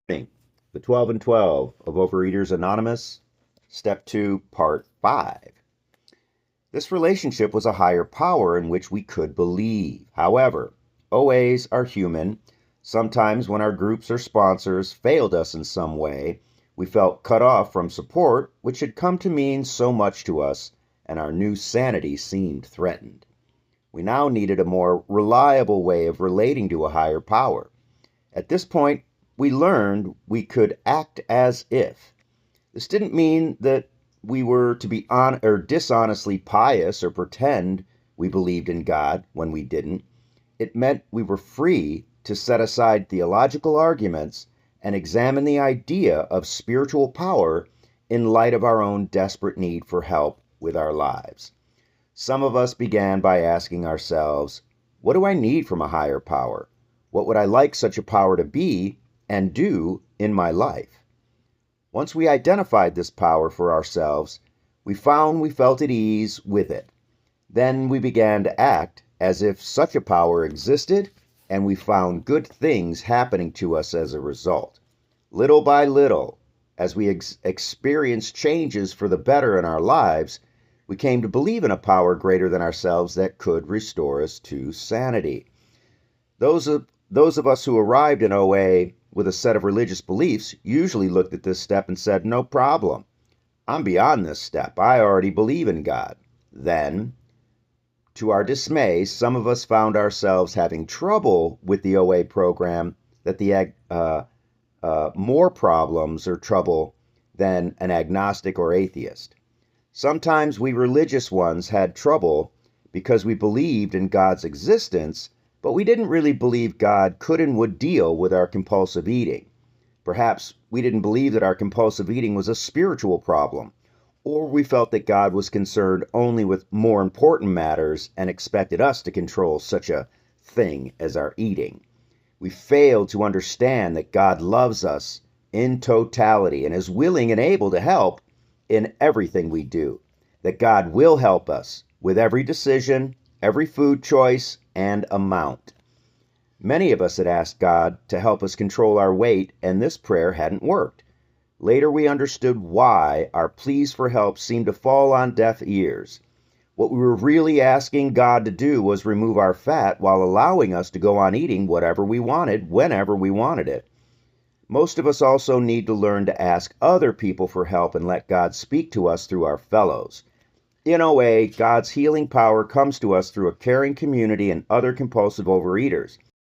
The 12 and 12 of Overeaters Anonymous, Step 2, Part 5. This relationship was a higher power in which we could believe. However, OAs are human. Sometimes when our groups or sponsors failed us in some way, we felt cut off from support, which had come to mean so much to us, and our new sanity seemed threatened. We now needed a more reliable way of relating to a higher power. At this point, we learned we could act as if. This didn't mean that we were to be dishonestly pious or pretend we believed in God when we didn't. It meant we were free to set aside theological arguments and examine the idea of spiritual power in light of our own desperate need for help with our lives. Some of us began by asking ourselves, what do I need from a higher power? What would I like such a power to be and do in my life? Once we identified this power for ourselves, we found we felt at ease with it. Then we began to act as if such a power existed, and we found good things happening to us as a result. Little by little, as we experienced changes for the better in our lives, we came to believe in a power greater than ourselves that could restore us to sanity. Those of us who arrived in OA with a set of religious beliefs usually looked at this step and said, no problem. I'm beyond this step. I already believe in God. Then, to our dismay, some of us found ourselves having trouble with the OA program, that the more problems or trouble than an agnostic or atheist. Sometimes we religious ones had trouble because we believed in God's existence, but we didn't really believe God could and would deal with our compulsive eating. Perhaps we didn't believe that our compulsive eating was a spiritual problem, or we felt that God was concerned only with more important matters and expected us to control such a thing as our eating. We failed to understand that God loves us in totality and is willing and able to help in everything we do, that God will help us with every decision, every food choice, and amount. Many of us had asked God to help us control our weight, and this prayer hadn't worked. Later we understood why our pleas for help seemed to fall on deaf ears. What we were really asking God to do was remove our fat while allowing us to go on eating whatever we wanted, whenever we wanted it. Most of us also need to learn to ask other people for help and let God speak to us through our fellows. In OA, God's healing power comes to us through a caring community and other compulsive overeaters.